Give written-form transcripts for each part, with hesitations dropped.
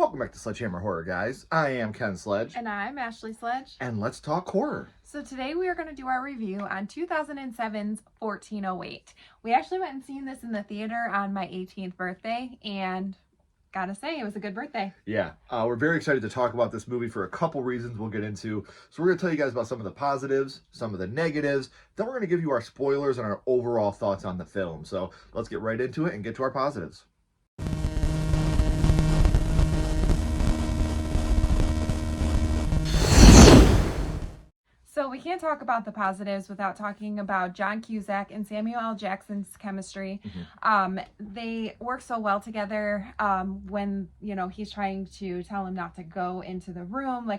Welcome back to Sledgehammer Horror, guys. I am Ken Sledge. And I'm Ashley Sledge. And let's talk horror. So today we are going to do our review on 2007's 1408. We actually went and seen this in the theater on my 18th birthday, and gotta say, it was a good birthday. Yeah, we're very excited to talk about this movie for a couple reasons we'll get into. So we're going to tell you guys about some of the positives, some of the negatives, then we're going to give you our spoilers and our overall thoughts on the film. So let's get right into it and get to our positives. So we can't talk about the positives without talking about John Cusack and Samuel L. Jackson's chemistry. They work so well together when, he's trying to tell him not to go into the room.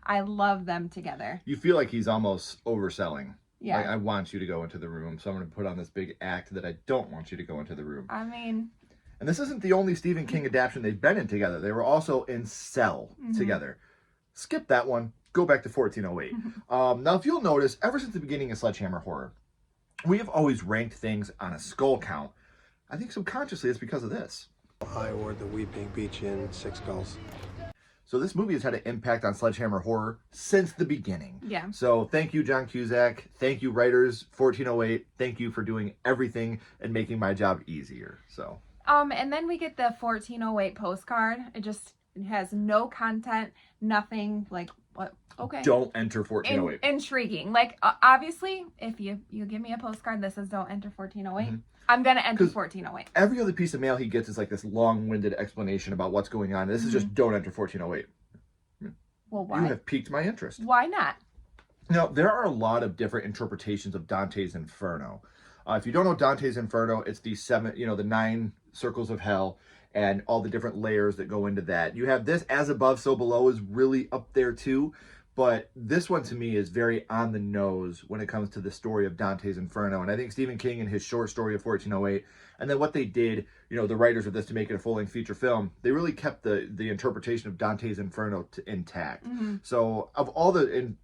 I love them together. You feel like he's almost overselling. Yeah. Like, I want you to go into the room, so I'm going to put on this big act that I don't want you to go into the room. And this isn't the only Stephen King adaptation they've been in together. They were also in Cell together. Skip that one. Go back to 1408. Now, if you'll notice, ever since the beginning of Sledgehammer Horror, we have always ranked things on a skull count. I think subconsciously it's because of this. I award the Weeping Beach Inn 6 skulls. So this movie has had an impact on Sledgehammer Horror since the beginning. Yeah. So thank you, John Cusack. Thank you, writers, 1408. Thank you for doing everything and making my job easier. So. And then we get the 1408 postcard. It has no content, nothing like what. Okay. Don't enter 1408. Intriguing. Obviously, if you give me a postcard that says don't enter 1408, I'm going to enter 1408. Every other piece of mail he gets is like this long-winded explanation about what's going on. This is just don't enter 1408. Well, why? You have piqued my interest. Why not? Now, there are a lot of different interpretations of Dante's Inferno. If you don't know Dante's Inferno, it's the 9 circles of hell and all the different layers that go into that. You have this as above, so below is really up there too. But this one to me is very on the nose when it comes to the story of Dante's Inferno. And I think Stephen King in his short story of 1408, and then what they did, the writers of this to make it a full-length feature film, they really kept the interpretation of Dante's Inferno intact. So of all the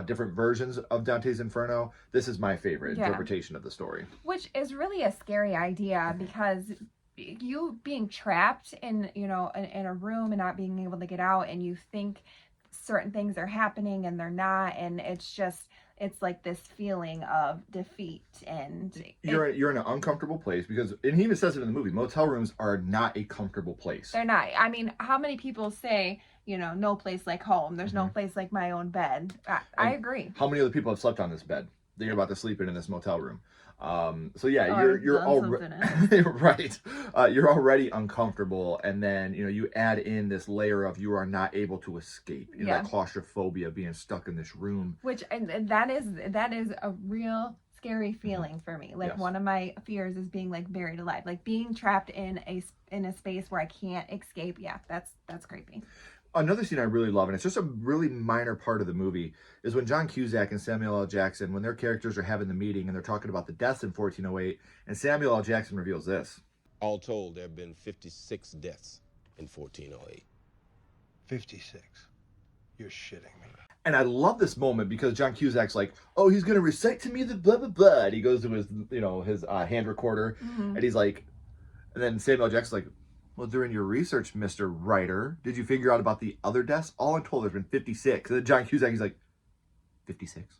different versions of Dante's Inferno, this is my favorite interpretation of the story. Which is really a scary idea because you being trapped in a room and not being able to get out, and you think certain things are happening and they're not, and it's like this feeling of defeat, and you're in an uncomfortable place because, and he even says it in the movie, motel rooms are not a comfortable place. They're not. I mean, how many people say, no place like home, there's no place like my own bed? I agree. How many other people have slept on this bed that you're about to sleep in this motel room? So yeah, you're already right. You're already uncomfortable, and then you add in this layer of you are not able to escape. That claustrophobia, being stuck in this room. Which and that is a real scary feeling for me. One of my fears is being buried alive, being trapped in a space where I can't escape. Yeah, that's creepy. Another scene I really love, and it's just a really minor part of the movie, is when John Cusack and Samuel L. Jackson, when their characters are having the meeting and they're talking about the deaths in 1408, and Samuel L. Jackson reveals this. All told, there have been 56 deaths in 1408. 56? You're shitting me. And I love this moment because John Cusack's like, oh, he's going to recite to me the blah, blah, blah. And he goes to his, his hand recorder, and he's like, and then Samuel L. Jackson's like, well, during your research, Mr. Writer, did you figure out about the other deaths? All I'm told, there's been 56. And then John Cusack, he's like, 56?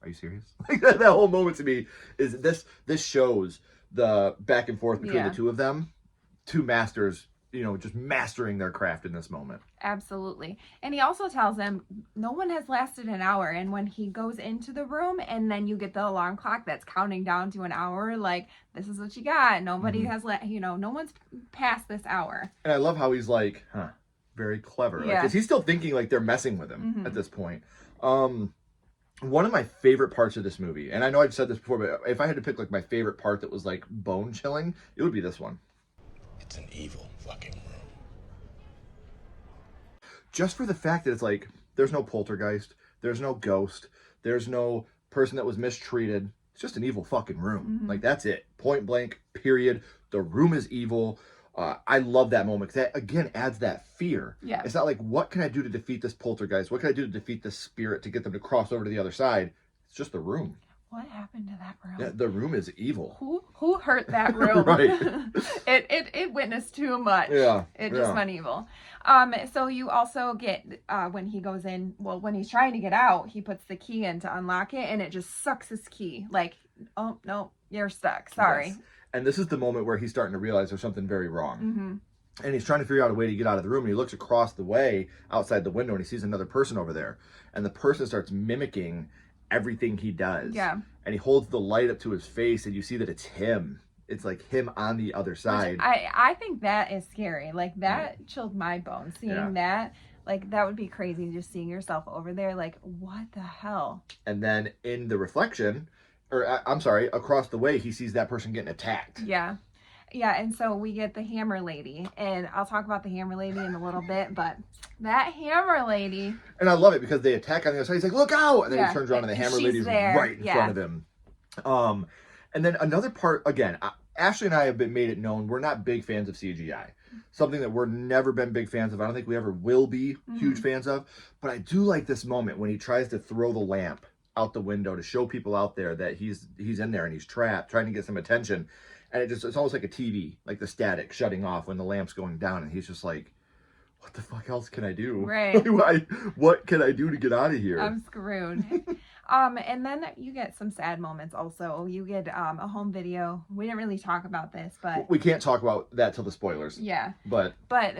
Are you serious? That whole moment to me is this shows the back and forth between the two of them. Two masters, just mastering their craft in this moment. Absolutely. And he also tells them no one has lasted an hour. And when he goes into the room and then you get the alarm clock that's counting down to an hour, this is what you got. Nobody has no one's past this hour. And I love how he's like, very clever. Because he's still thinking they're messing with him at this point. One of my favorite parts of this movie, and I know I've said this before, but if I had to pick my favorite part that was bone chilling, it would be this one. It's an evil fucking room. Just for the fact that it's there's no poltergeist, there's no ghost, there's no person that was mistreated. It's just an evil fucking room. That's it. Point blank, period. The room is evil. I love that moment because that, again, adds that fear. Yeah. It's not what can I do to defeat this poltergeist? What can I do to defeat this spirit to get them to cross over to the other side? It's just the room. what happened to that room? Yeah, the room is evil. Who hurt that room? Right. It witnessed too much. Yeah. It just went evil. So you also get when he goes in, well, when he's trying to get out, he puts the key in to unlock it, and it just sucks his key. Like, oh no, you're stuck. Sorry. Yes. And this is the moment where he's starting to realize there's something very wrong. Mm-hmm. And he's trying to figure out a way to get out of the room. And he looks across the way outside the window and he sees another person over there. And the person starts mimicking everything he does. Yeah. And he holds the light up to his face and you see that it's him. It's like him on the other side. I think that is scary. Like, that chilled my bones. Seeing that, like, that would be crazy, just seeing yourself over there. Like, what the hell? And then in the reflection, or I'm sorry, across the way, he sees that person getting attacked. Yeah. Yeah, and so we get the Hammer Lady, and I'll talk about the Hammer Lady in a little bit, but that Hammer Lady... And I love it because they attack on the other side. He's like, look out! And then he turns around and the Hammer Lady's there. right in front of him. And then another part, again, Ashley and I have made it known we're not big fans of CGI. Something that we're never been big fans of. I don't think we ever will be huge fans of. But I do like this moment when he tries to throw the lamp out the window to show people out there that he's in there and he's trapped, trying to get some attention. And it's almost like a TV, like the static shutting off when the lamp's going down. And he's just like, what the fuck else can I do? Right. What can I do to get out of here? I'm screwed. And then you get some sad moments also. You get a home video. We didn't really talk about this, but... We can't talk about that till the spoilers. Yeah. But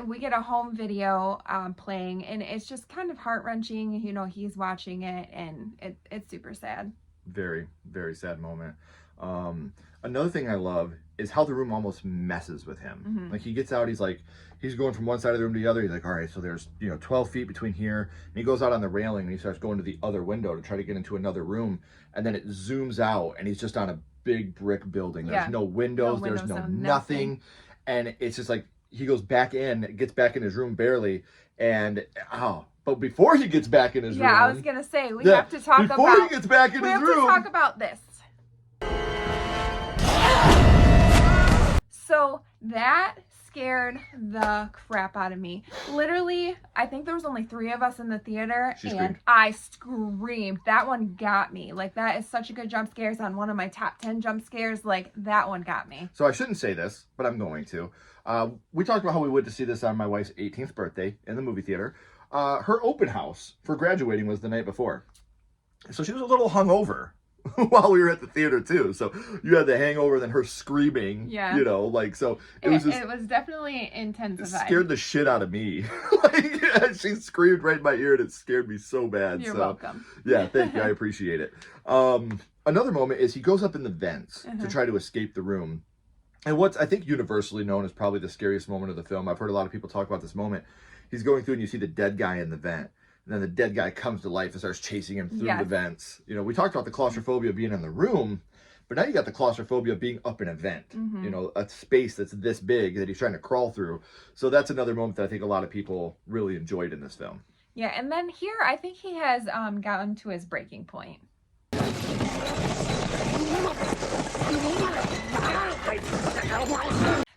we get a home video playing, and it's just kind of heart-wrenching. You know, he's watching it, and it's super sad. Very, very sad moment. Another thing I love is how the room almost messes with him. Like, he gets out, he's going from one side of the room to the other. He's like, all right, so there's 12 feet between here. And he goes out on the railing and he starts going to the other window to try to get into another room. And then it zooms out and he's just on a big brick building. There's no windows, there's no nothing. And it's just like, he goes back in, gets back in his room barely, and but before he gets back in his room... Yeah, I was going to say, we have to talk about... Before he gets back in his room... We have to talk about this. So that scared the crap out of me. Literally, I think there was only 3 of us in the theater, and I screamed. That one got me. Like, that is such a good jump scare. It's on one of my top 10 jump scares. Like, that one got me. So I shouldn't say this, but I'm going to. We talked about how we went to see this on my wife's 18th birthday in the movie theater. Her open house for graduating was the night before. So she was a little hungover while we were at the theater too. So you had the hangover, then her screaming, so it was definitely intensified. It scared the shit out of me. She screamed right in my ear and it scared me so bad. You're welcome. Yeah, thank you. I appreciate it. Another moment is he goes up in the vents to try to escape the room. And what's, I think, universally known as probably the scariest moment of the film. I've heard a lot of people talk about this moment. He's going through and you see the dead guy in the vent. And then the dead guy comes to life and starts chasing him through the vents. We talked about the claustrophobia being in the room, but now you got the claustrophobia of being up in a vent. A space that's this big that he's trying to crawl through. So that's another moment that I think a lot of people really enjoyed in this film. Yeah, and then here I think he has gotten to his breaking point.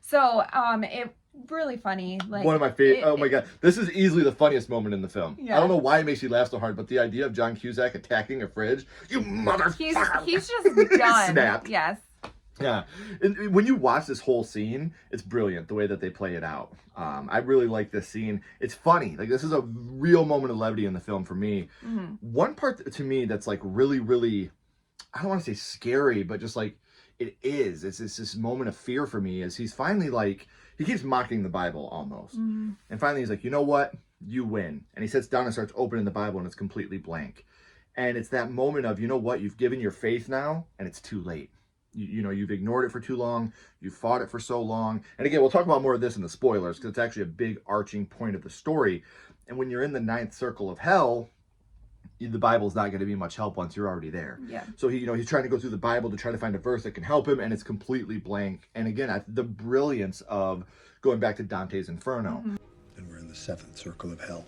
So it really funny. Like, one of my favorite. Oh my god, this is easily the funniest moment in the film. Yeah. I don't know why it makes you laugh so hard, but the idea of John Cusack attacking a fridge, you motherfucker! He's just done. Snapped. Yes. Yeah, when you watch this whole scene, it's brilliant the way that they play it out. I really like this scene. It's funny. Like, this is a real moment of levity in the film for me. One part to me that's like really, really, I don't want to say scary, but just like it is. It's this moment of fear for me. Is he's finally like, he keeps mocking the Bible almost, and finally he's like, you know what? You win. And he sits down and starts opening the Bible, and it's completely blank. And it's that moment of, you know what? You've given your faith now, and it's too late. You've ignored it for too long. You fought it for so long. And again, we'll talk about more of this in the spoilers because it's actually a big arching point of the story. And when you're in the 9th circle of hell, the Bible's not going to be much help once you're already there. Yeah. So he's trying to go through the Bible to try to find a verse that can help him, and it's completely blank. And again, the brilliance of going back to Dante's Inferno. And we're in the 7th circle of hell.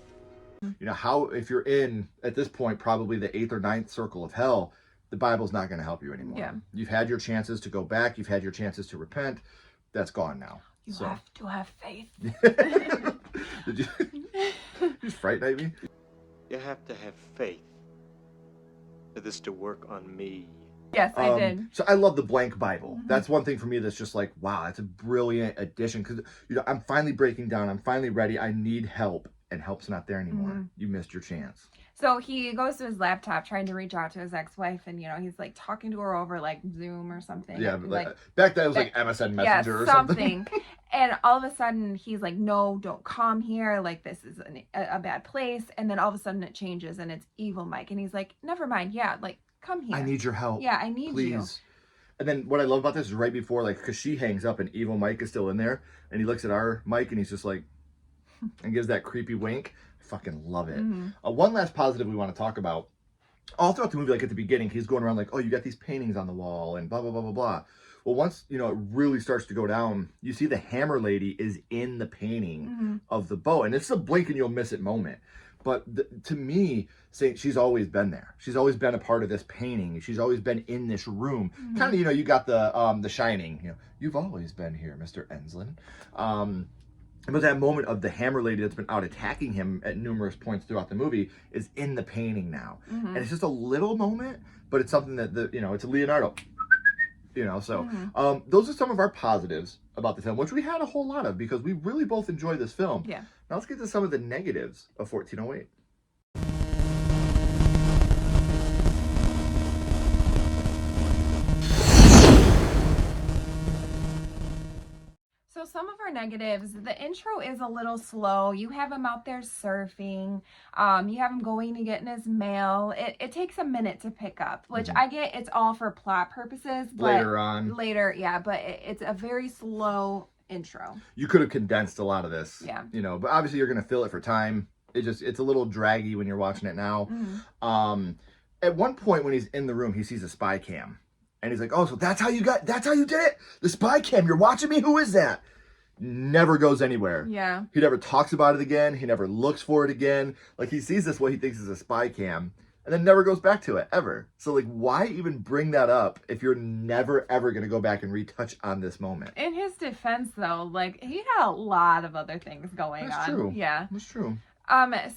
How, if you're in, at this point, probably the 8th or 9th circle of hell, the Bible's not going to help you anymore. Yeah. You've had your chances to go back. You've had your chances to repent. That's gone now. You have to have faith. Did you just frighten me? You have to have faith for this to work on me. Yes, I did. So I love the blank Bible. Mm-hmm. That's one thing for me that's just like, wow, that's a brilliant addition. Because, I'm finally breaking down. I'm finally ready. I need help. And help's not there anymore. Mm-hmm. You missed your chance. So he goes to his laptop trying to reach out to his ex-wife, and he's like talking to her over like Zoom or something. Yeah, like back then it was like MSN Messenger or something. And all of a sudden he's like, no, don't come here. Like, this is a bad place. And then all of a sudden it changes and it's Evil Mike. And he's like, never mind. Yeah, like, come here. I need your help. Yeah, I need please. you. And then what I love about this is right before, like, because she hangs up and Evil Mike is still in there. And he looks at our Mike and he's just like, and gives that creepy wink. I fucking love it. Mm-hmm. One last positive we want to talk about. All throughout the movie, like at the beginning, he's going around like, oh, you got these paintings on the wall and blah, blah, blah, blah, blah. Well, once, it really starts to go down, you see the Hammer Lady is in the painting of the boat. And it's a blink and you'll miss it moment. But to me, she's always been there. She's always been a part of this painting. She's always been in this room. Kind of, you got the Shining. You've always been here, Mr. Enslin. But that moment of the Hammer Lady that's been out attacking him at numerous points throughout the movie is in the painting now. And it's just a little moment, but it's something that, it's a Leonardo. So those are some of our positives about the film, which we had a whole lot of because we really both enjoy this film. Yeah. Now let's get to some of the negatives of 1408. So some of our negatives, the intro is a little slow. You have him out there surfing. You have him going to get in his mail. It takes a minute to pick up, which I get it's all for plot purposes. But Later on. Later, yeah, but it's a very slow intro. You could have condensed a lot of this. Yeah. But obviously you're going to fill it for time. It's a little draggy when you're watching it now. At one point when he's in the room, he sees a spy cam. And he's like, oh, so that's how you did it? The spy cam, you're watching me? Who is that? Never goes anywhere. Yeah. He never talks about it again. He never looks for it again. Like, he sees this, what he thinks is a spy cam, and then never goes back to it, ever. So, like, why even bring that up if you're never, ever going to go back and retouch on this moment? In his defense, though, like, he had a lot of other things going on. That's true. Yeah. That's true.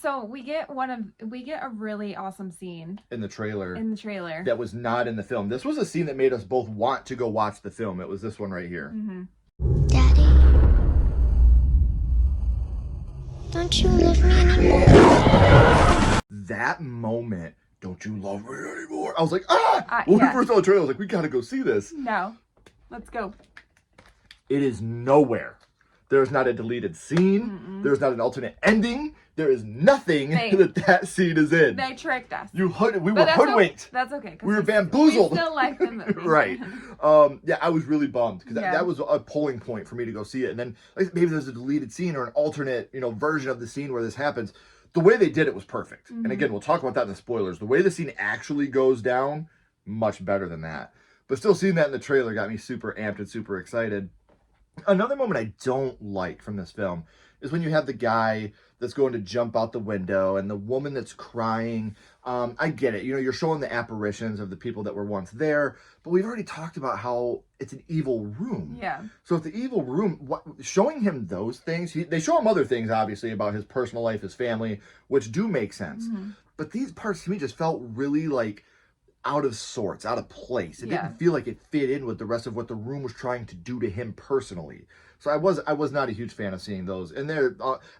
So we get a really awesome scene In the trailer. That was not in the film. This was a scene that made us both want to go watch the film. It was this one right here. Daddy, don't you love me anymore? That moment, don't you love me anymore? I was like, when we yeah. first saw the trailer, I was like, we gotta go see this. No. Let's go. It is nowhere. There's not a deleted scene. There's not an alternate ending. There is nothing that scene is in. They tricked us. We were hoodwinked. That's okay. We were bamboozled. We still like the movie. Right. Yeah, I was really bummed because that was a pulling point for me to go see it. And then maybe there's a deleted scene or an alternate, version of the scene where this happens. The way they did it was perfect. And again, we'll talk about that in the spoilers. The way the scene actually goes down, much better than that. But still seeing that in the trailer got me super amped and super excited. Another moment I don't like from this film is when you have the guy that's going to jump out the window and the woman that's crying. I get it. You're showing the apparitions of the people that were once there, but we've already talked about how it's an evil room. Yeah. So if the evil room, showing him those things, they show him other things, obviously, about his personal life, his family, which do make sense. But these parts to me just felt really like out of sorts, out of place. It didn't feel like it fit in with the rest of what the room was trying to do to him personally. So I was not a huge fan of seeing those. And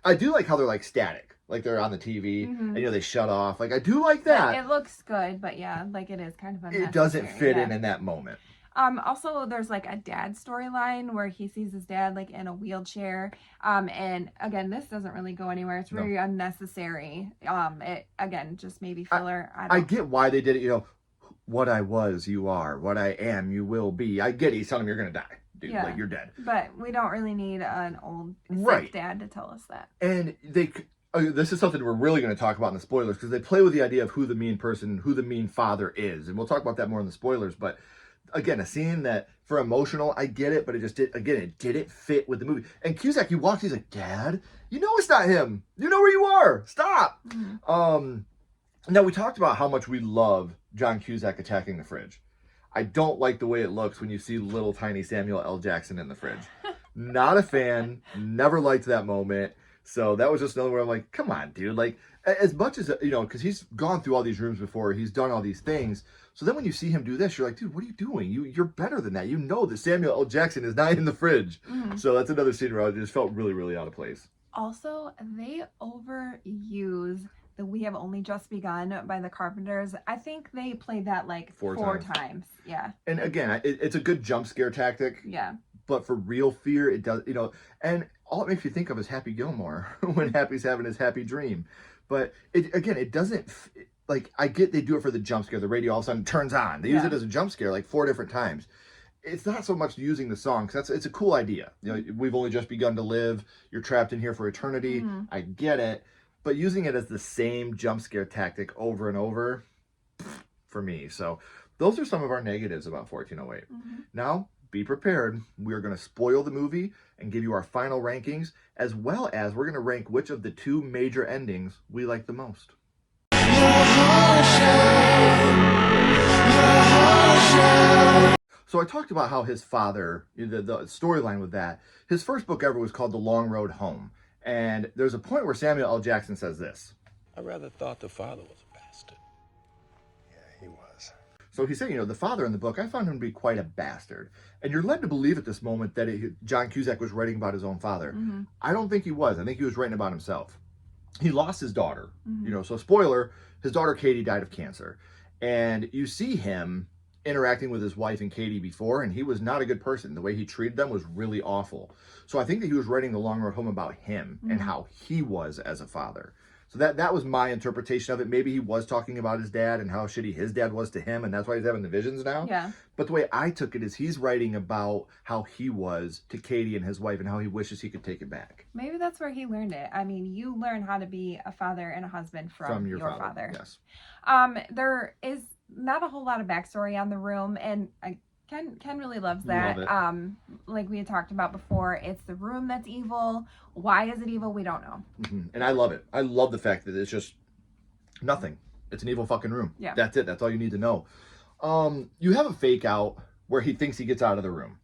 I do like how they're like static, like they're on the TV and they shut off. Like I do like that. It looks good, but yeah, like it is kind of unnecessary. It doesn't fit in that moment. Also, there's like a dad storyline where he sees his dad like in a wheelchair. And again, this doesn't really go anywhere. It's very unnecessary. It again just maybe filler. I get why they did it. What I was, you are. What I am, you will be. I get it. He's telling him you're going to die. Dude, like you're dead. But we don't really need an old sick dad to tell us that. And this is something we're really going to talk about in the spoilers because they play with the idea of who the mean person, who the mean father is. And we'll talk about that more in the spoilers. But again, a scene that for emotional, I get it, but it didn't fit with the movie. And Cusack, he walks, he's like, Dad, it's not him. You know where you are. Stop. Now, we talked about how much we love John Cusack attacking the fridge. I don't like the way it looks when you see little tiny Samuel L. Jackson in the fridge. Not a fan. Never liked that moment. So that was just another where I'm like, come on, dude. Like, as much as, because he's gone through all these rooms before, he's done all these things. So then when you see him do this, you're like, dude, what are you doing? You're better than that. You know that Samuel L. Jackson is not in the fridge. So that's another scene where I just felt really, really out of place. Also, they overuse the "We Have Only Just Begun" by the Carpenters. I think they played that like four times. Yeah. And again, it's a good jump scare tactic. Yeah. But for real fear, it does, and all it makes you think of is Happy Gilmore when Happy's having his happy dream. But it doesn't, like, I get they do it for the jump scare. The radio all of a sudden turns on. They use it as a jump scare like 4 different times. It's not so much using the song, because it's a cool idea. We've only just begun to live. You're trapped in here for eternity. I get it. But using it as the same jump scare tactic over and over, for me. So those are some of our negatives about 1408. Now, be prepared. We're going to spoil the movie and give you our final rankings, as well as we're going to rank which of the 2 major endings we like the most. So I talked about how his father, the storyline with that, his first book ever was called The Long Road Home. And there's a point where Samuel L. Jackson says this. I rather thought the father was a bastard. Yeah, he was. So he said, the father in the book, I found him to be quite a bastard. And you're led to believe at this moment that John Cusack was writing about his own father. I don't think he was. I think he was writing about himself. He lost his daughter, so spoiler, his daughter Katie died of cancer. And you see him interacting with his wife and Katie before, and he was not a good person. The way he treated them was really awful. So I think that he was writing The Long Road Home about him and how he was as a father. So that was my interpretation of it. Maybe he was talking about his dad and how shitty his dad was to him, and that's why he's having the visions now. Yeah. But the way I took it is he's writing about how he was to Katie and his wife and how he wishes he could take it back. Maybe that's where he learned it. I mean, you learn how to be a father and a husband from your father. Yes. There is not a whole lot of backstory on the room, and Ken really loves that. Love it. Like we had talked about before, it's the room that's evil. Why is it evil? We don't know. And I love it. I love the fact that it's just nothing. It's an evil fucking room. Yeah. That's it. That's all you need to know. You have a fake out where he thinks he gets out of the room.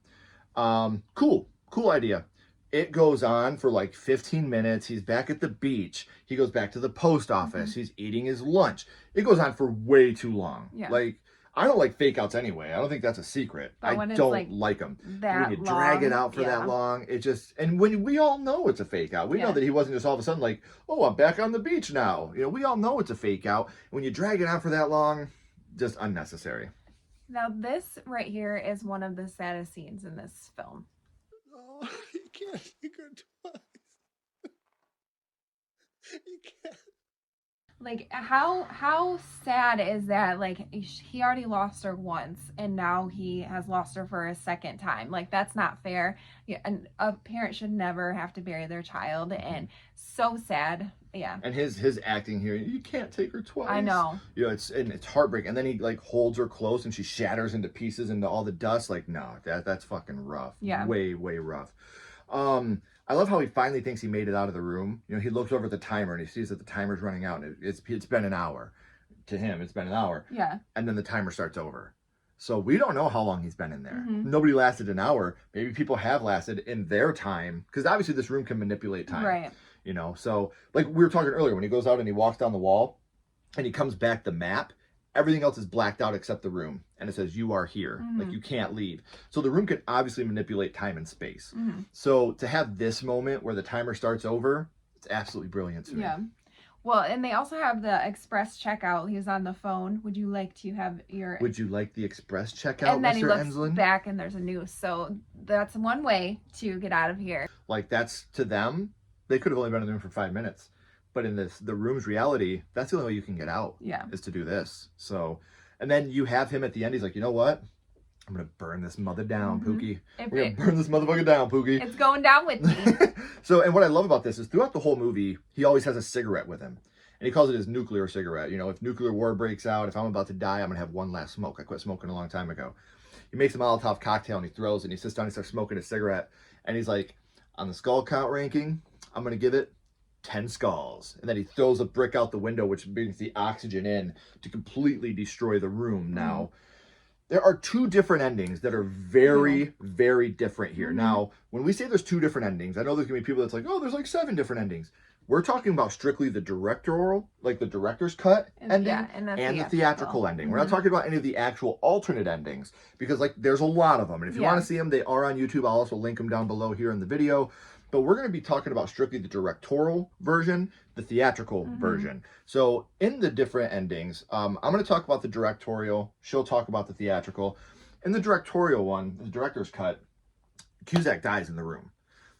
Cool idea. It goes on for like 15 minutes. He's back at the beach. He goes back to the post office. He's eating his lunch. It goes on for way too long. Yeah. Like, I don't like fake outs anyway. I don't think that's a secret. But I don't like them. When you drag it out for that long, it just, and when we all know it's a fake out. We know that he wasn't just all of a sudden like, oh, I'm back on the beach now. We all know it's a fake out. When you drag it out for that long, just unnecessary. Now, this right here is one of the saddest scenes in this film. No, you can't take her twice. You can't. Like, how sad is that? Like, he already lost her once, and now he has lost her for a second time. Like, that's not fair. And a parent should never have to bury their child, and so sad. Yeah. And his acting here, you can't take her twice. I know. It's heartbreaking. And then he like holds her close, and she shatters into pieces into all the dust. Like, no, that's fucking rough. Yeah. Way rough. I love how he finally thinks he made it out of the room. He looks over at the timer and he sees that the timer's running out, and it's been an hour. To him, it's been an hour. Yeah. And then the timer starts over. So we don't know how long he's been in there. Nobody lasted an hour. Maybe people have lasted in their time, because obviously this room can manipulate time. Right. So like we were talking earlier, when he goes out and he walks down the wall and he comes back, the map, everything else is blacked out except the room. And it says, you are here. Like, you can't leave. So the room can obviously manipulate time and space. So to have this moment where the timer starts over, it's absolutely brilliant to me. Yeah. Well, and they also have the express checkout. He's on the phone. Would you like to have your... Would you like the express checkout, and then Mr. he looks Enslin? back and there's a noose. So that's one way to get out of here. Like, that's, to them, they could have only been in the room for 5 minutes. But in the room's reality, that's the only way you can get out. Yeah. Is to do this. So, and then you have him at the end. He's like, you know what? I'm going to burn this mother down, Pookie. We're going to burn this motherfucker down, Pookie. It's going down with me. So, and what I love about this is throughout the whole movie, he always has a cigarette with him. And he calls it his nuclear cigarette. If nuclear war breaks out, if I'm about to die, I'm going to have one last smoke. I quit smoking a long time ago. He makes a Molotov cocktail and he throws it and he sits down and starts smoking a cigarette. And he's like, on the skull count ranking, I'm going to give it 10 skulls. And then he throws a brick out the window, which brings the oxygen in to completely destroy the room now. There are two different endings that are very, very different here. Now, when we say there's two different endings, I know there's going to be people that's like, oh, there's like 7 different endings. We're talking about strictly the directorial, like the director's cut ending and the theatrical ending. We're not talking about any of the actual alternate endings because like there's a lot of them. And if you want to see them, they are on YouTube. I'll also link them down below here in the video. But we're going to be talking about strictly the directorial version, the theatrical version. So in the different endings, I'm going to talk about the directorial. She'll talk about the theatrical. In the directorial one, the director's cut, Cusack dies in the room.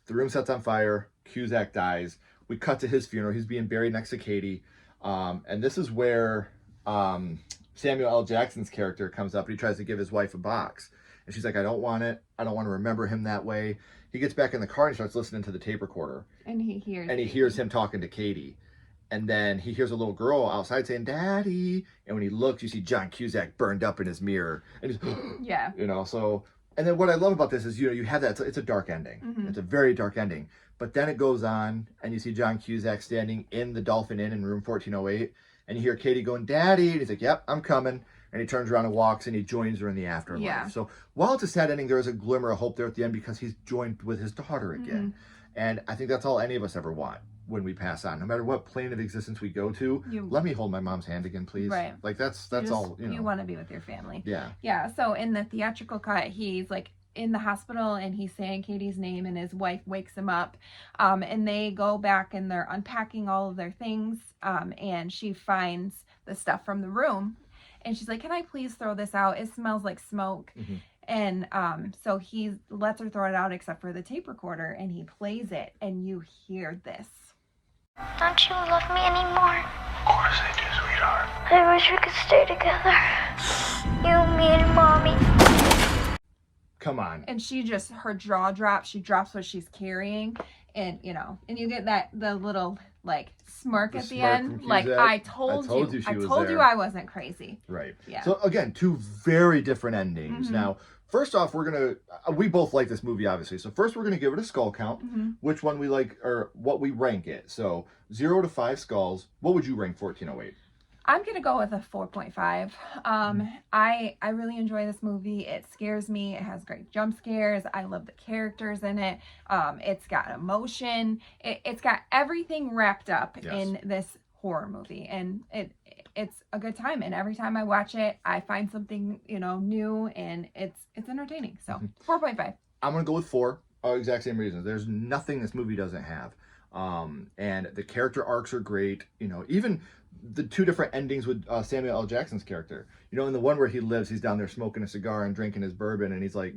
The room sets on fire. Cusack dies. We cut to his funeral. He's being buried next to Katie. And this is where Samuel L. Jackson's character comes up and he tries to give his wife a box. And she's like, I don't want it. I don't want to remember him that way. He gets back in the car and starts listening to the tape recorder. And he hears him talking to Katie. And then he hears a little girl outside saying, Daddy. And when he looks, you see John Cusack burned up in his mirror. And he's, you know, so. And then what I love about this is, you know, you have that. It's a dark ending. It's a very dark ending. But then it goes on and you see John Cusack standing in the Dolphin Inn in room 1408. And you hear Katie going, Daddy. And he's like, yep, I'm coming. And he turns around and walks and he joins her in the afterlife. Yeah. So while it's a sad ending, there is a glimmer of hope there at the end because he's joined with his daughter again. And I think that's all any of us ever want when we pass on. No matter what plane of existence we go to, let me hold my mom's hand again, please. Right. Like that's all, you know. You want to be with your family. Yeah. Yeah. So in the theatrical cut, he's like in the hospital and he's saying Katie's name and his wife wakes him up. And they go back and they're unpacking all of their things. And she finds the stuff from the room. And she's like, can I please throw this out? It smells like smoke. And so he lets her throw it out except for the tape recorder. And he plays it. And you hear this. Don't you love me anymore? Of course I do, sweetheart. I wish we could stay together. You, me, and Mommy. Come on. And she just, her jaw drops. She drops what she's carrying. And, you know, and you get the little, like, smirk at the end. Like, I told you I wasn't crazy. Right. Yeah. So, again, two very different endings. Now, first off, we both like this movie, obviously. So, first, we're going to give it a skull count. Which one we like, or what we rank it. So, 0 to 5 skulls. What would you rank 1408? I'm going to go with a 4.5. I really enjoy this movie. It scares me. It has great jump scares. I love the characters in it. It's got emotion. It's got everything wrapped up in this horror movie. And it's a good time. And every time I watch it, I find something, you know, new and it's entertaining. So 4.5. I'm going to go with 4. Exact same reasons. There's nothing this movie doesn't have. And the character arcs are great. You know, even the two different endings with Samuel L. Jackson's character. You know, in the one where he lives, he's down there smoking a cigar and drinking his bourbon, and he's like,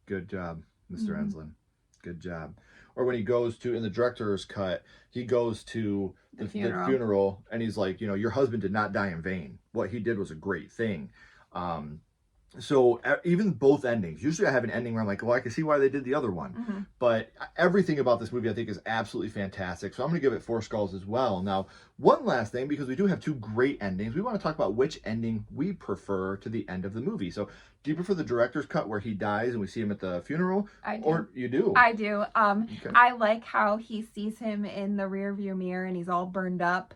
good job, Mr. Enslin. Good job. Or when he goes to, in the director's cut, he goes to the funeral, and he's like, you know, your husband did not die in vain. What he did was a great thing. So even both endings, usually I have an ending where I'm like, well, I can see why they did the other one. But everything about this movie I think is absolutely fantastic. So I'm going to give it 4 skulls as well. Now, one last thing, because we do have 2 great endings, we want to talk about which ending we prefer to the end of the movie. So do you prefer the director's cut where he dies and we see him at the funeral? I do. Or you do? I do. Okay. I like how he sees him in the rear view mirror and he's all burned up.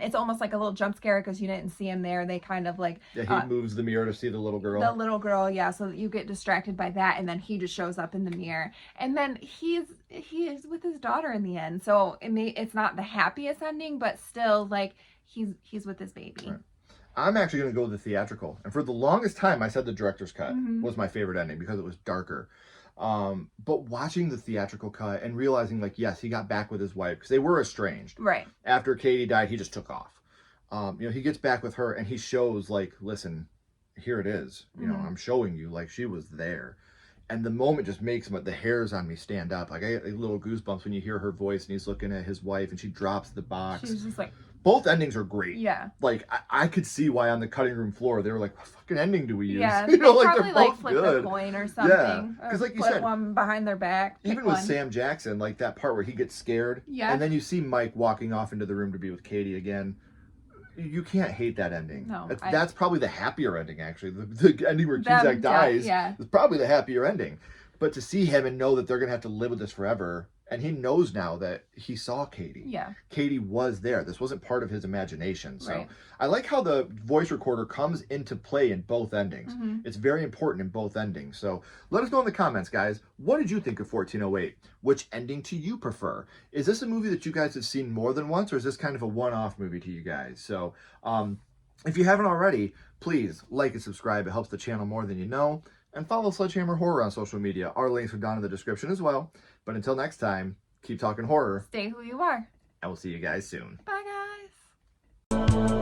It's almost like a little jump scare because you didn't see him there. They kind of like... Yeah, he moves the mirror to see the little girl. The little girl, yeah, so that you get distracted by that, and then he just shows up in the mirror. And then he is with his daughter in the end. So it's not the happiest ending, but still, like, he's with his baby. Right. I'm actually going to go with the theatrical. And for the longest time, I said the director's cut was my favorite ending because it was darker. But watching the theatrical cut and realizing, like, yes, he got back with his wife because they were estranged. Right. After Katie died, he just took off. You know, he gets back with her and he shows, like, listen, here it is. You know, I'm showing you, like, she was there. And the moment just makes the hairs on me stand up. Like, I get like, little goosebumps when you hear her voice and he's looking at his wife and she drops the box. She's just like... Both endings are great. Yeah. Like, I could see why on the cutting room floor they were like, what fucking ending do we use? Yeah, you know, they like, probably they're both like flip good. a coin or something. Yeah, because like you put said, one behind their back. Even with Sam Jackson, like that part where he gets scared, and then you see Mike walking off into the room to be with Katie again. You can't hate that ending. No, that's probably the happier ending. Actually, the ending where Cusack dies is probably the happier ending. But to see him and know that they're gonna have to live with this forever, And he knows now that he saw Katie. Yeah. Katie was there. This wasn't part of his imagination. So Right. I like how the voice recorder comes into play in both endings. It's very important in both endings. So let us know in the comments, guys. What did you think of 1408? Which ending do you prefer? Is this a movie that you guys have seen more than once, or is this kind of a one-off movie to you guys? So if you haven't already, please like and subscribe. It helps the channel more than you know. And follow Sledgehammer Horror on social media. Our links are down in the description as well. But until next time, keep talking horror. Stay who you are. And we'll see you guys soon. Bye, guys.